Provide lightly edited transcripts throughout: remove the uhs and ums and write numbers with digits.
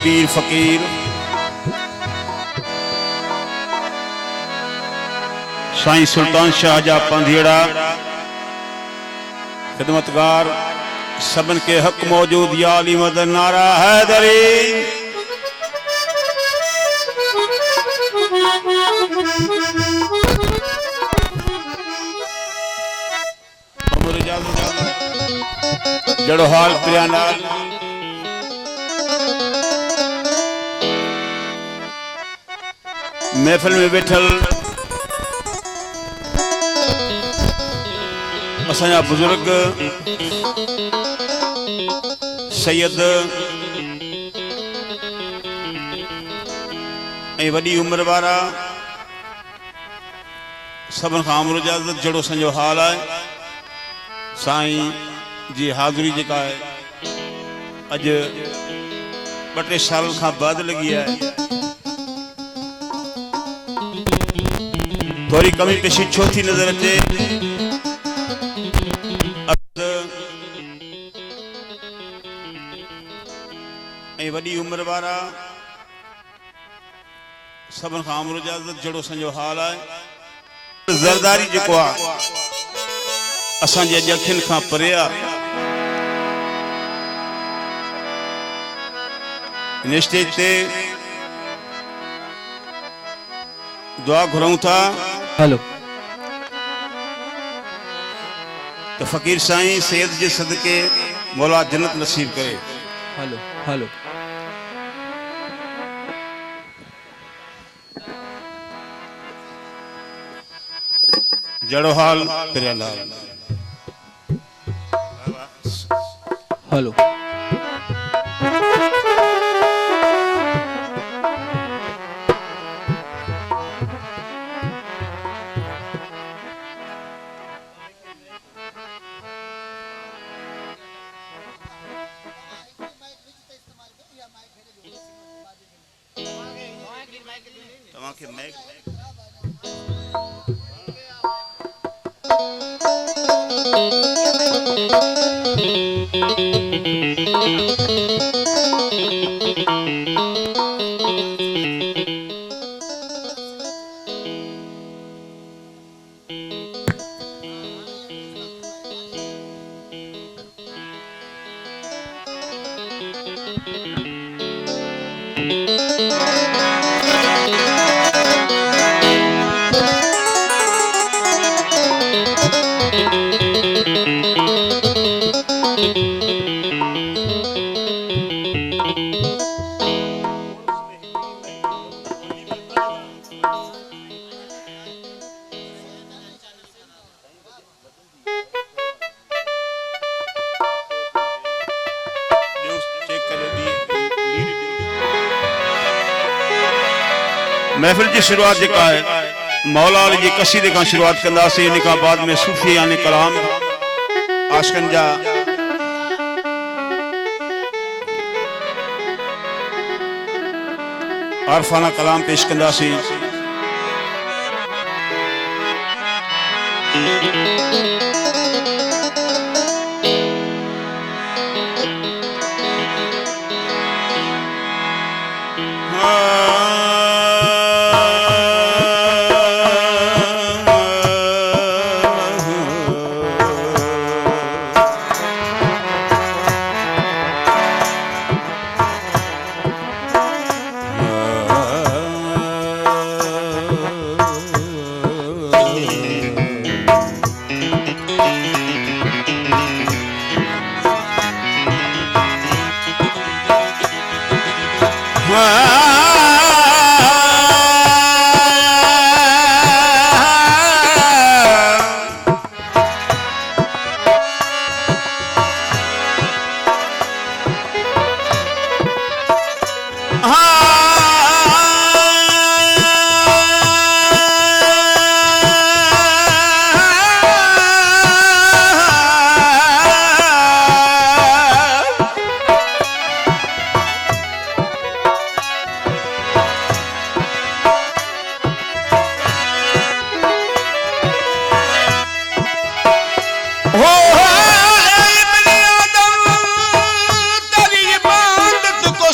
पीर फकीर साईं सुल्तान शाहजहा पंधेड़ा खिदमतगार सबन के हक मौजूद या अली मदद नारा हैदरी। जड़ो हाल प्रियानाल महफिल में बैठल असांजा बुजुर्ग सैयद वडी उम्र वारा सबन खां अमर इजाजत जड़ो संजो हाल है साईं जी हाज़िरी जेका है अज 2-3 साल का बाद लगी है थोड़ी कमी पेशी छो थी नजर अचे वडी उम्र वारा सबन खां अमर इजाजत जड़ो संजो हाल है ज़रदारी जेको आहे असांजे अज अखियुनि खां परे आहे। इन स्टेज ते दुआ घुरऊं था हेलो तो फकीर साईं सैयद जे सदके मौला जन्नत नसीब करे। हेलो हेलो जड़ो हाल प्रियालाल हेलो महफिल की शुरुआत जेका है मौला अली जी कसीदे का शुरुआत कंदासीं इन खां बाद में सूफी यानी कलाम आशिकन जा आरफाना कलाम पेश कंदासीं।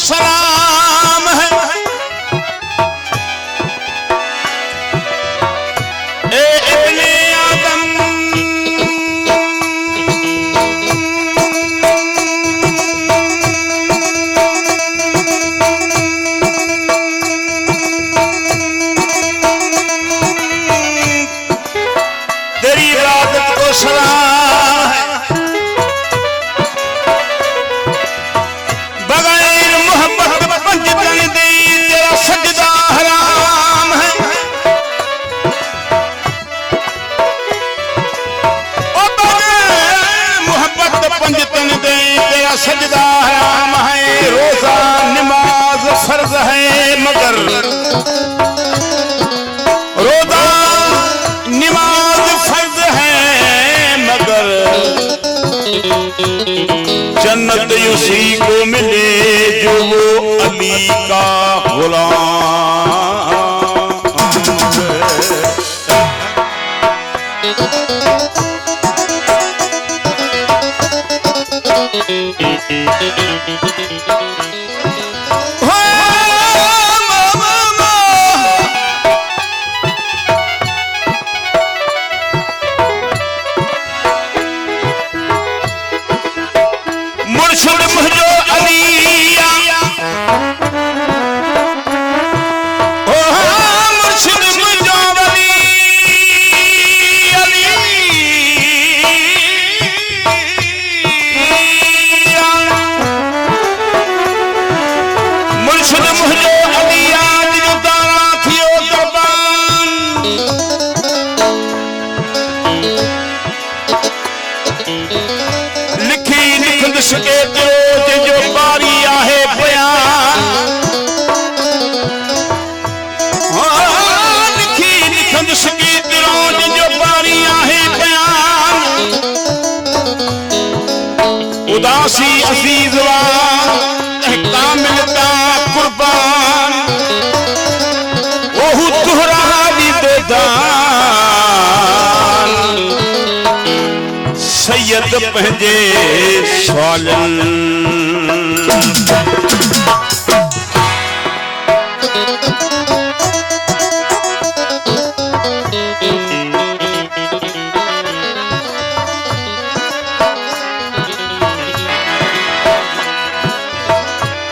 सलाम अली का गुलाम मुर्शिद मुझो अलिया मुर्शिद मुझो अली मुर्शिद मुझो अलिया जो दारा थियो दरबान लिखी लिखंद सके जो बारी आहे बयान लिखी लिखंद सके जो बारी आहे बयान उदासी अजीज वा कामिल ता कुर्बान ओहु तुहरा दी दान सैयद पंहिंजे सवालनि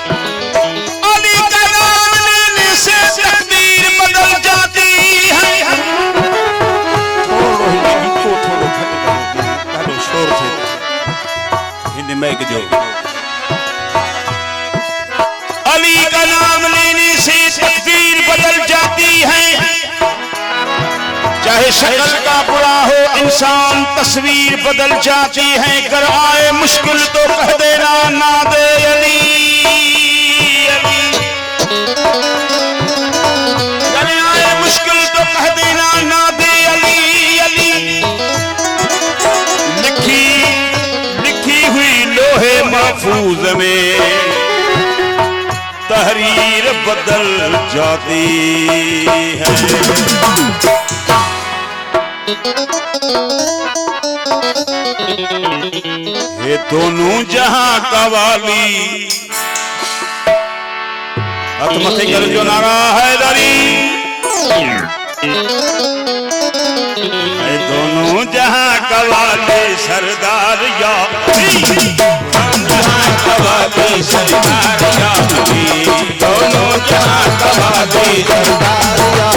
अली का नाम लेने से तकदीर बदल जाती है अली का नाम लेने से तकदीर बदल जाती है चाहे शक्ल का बुरा हो इंसान तस्वीर बदल जाती है कर आए मुश्किल तो कह देना ना दे अली कर आए मुश्किल तो कह देना ना दे अली अली लिखी हुई लोहे महफूज में तहरीर बदल जाती है ये दोनों जहां का वाली हतमते कर जो नारा हैदरी ये दोनों जहां का वाली सरदार या जहां का वाली सरदार या दोनों जहां का वाली सरदार या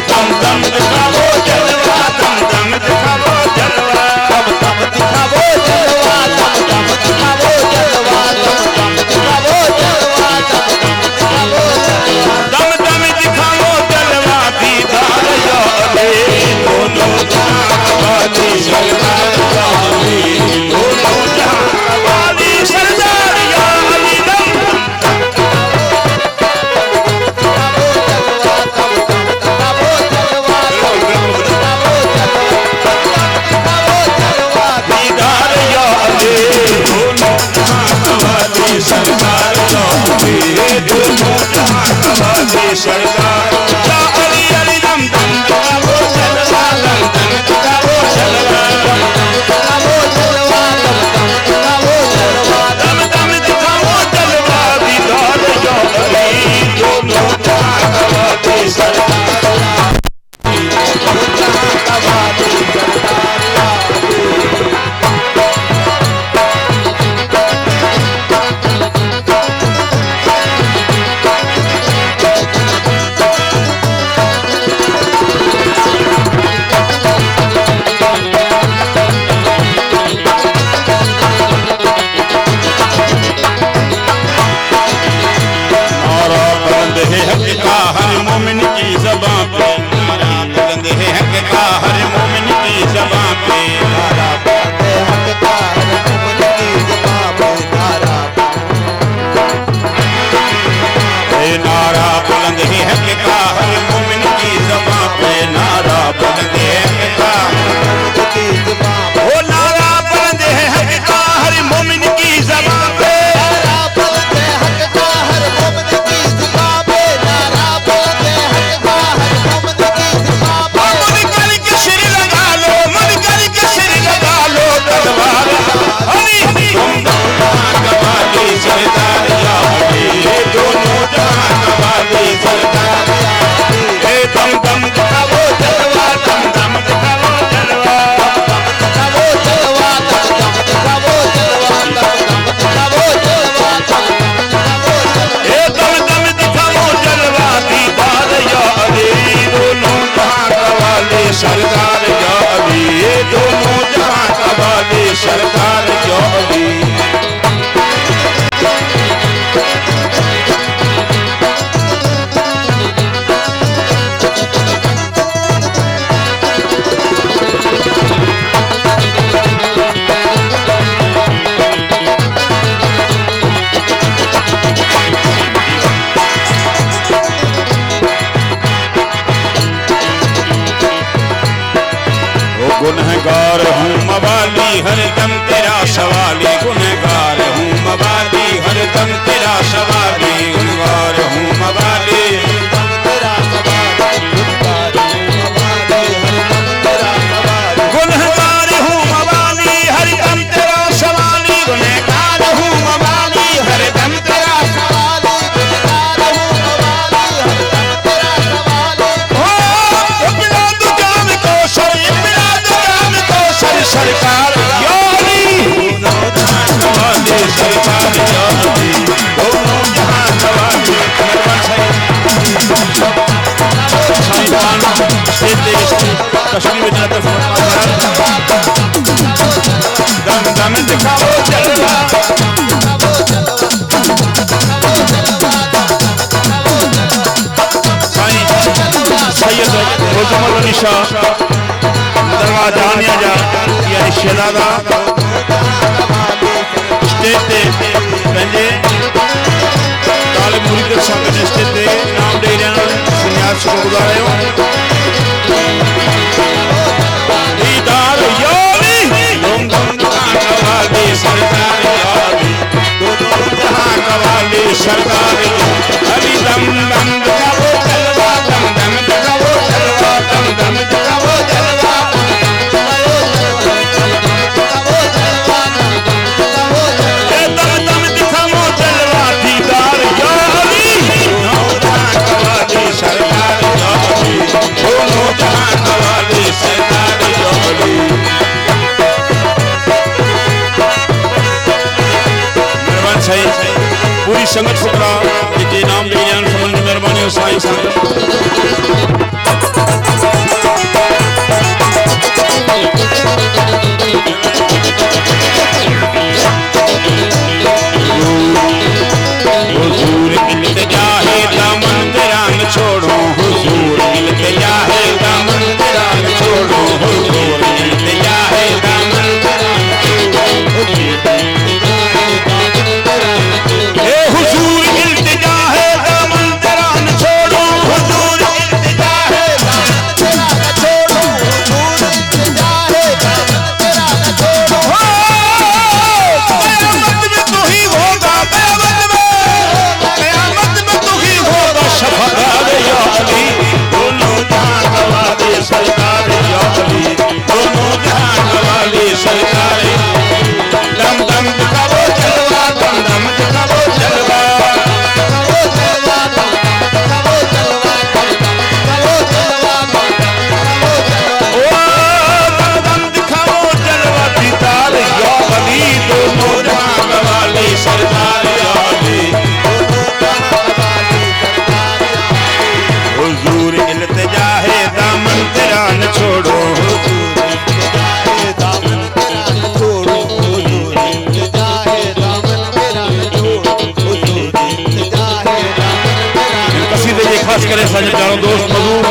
दम दम दिखावो जलवा दम दम दिखावो जलवा दम दम दिखावो जलवा दम दम दिखावो जलवा दम दम दिखावो जलवा दम दम दिखावो जलवा दीदार या अली दोनों जहां वाली सरदार या अली दोनों जहां वाली सरदार या कमल निशा दरवाजा आनिया जा यानी शहजादा स्टेज ते पंहिंजे ताल मुरीद सां गॾु स्टेज ते इनाम ॾेई रहिया आहिनि संन्यास को गुज़ारियो दीदार यारी धूम धूम कवाली सरदार यारी दोनों जहां कवाली सरदार अभी दम दम दिखाओ जलवा दम दम दिखाओ जलवा दम दम दिखाओ जलवा पूरी संगत फुकरा जेके इनाम ॾेई रहिया आहिनि समझ में महिरबानी साईं संगत हुजूर इल्तिजा है दामन तेरा न छोड़ो हुजूर इल्तिजा है दामन तेरा न छोड़ो हुजूर इल्तिजा है दामन तेरा न छोड़ो हुजूर इल्तिजा है दामन तेरा न छोड़ो हुजूर इल्तिजा है दामन तेरा न छोड़ो हुजूर इल्तिजा है दामन तेरा न छोड़ो कयामत में तू ही होगा कयामत में तू ही होगा शफाअत या अली दोनों जहां वाले सरकार या अली दोनों जहां वाले सरकार दम दम दिखाओ जलवा दम दम दिखाओ जलवा हुजूर इल्तिजा है दामन तेरा न छोड़ो कसीदे जे खास करे असांजे प्यारो दोस्त मज़ूर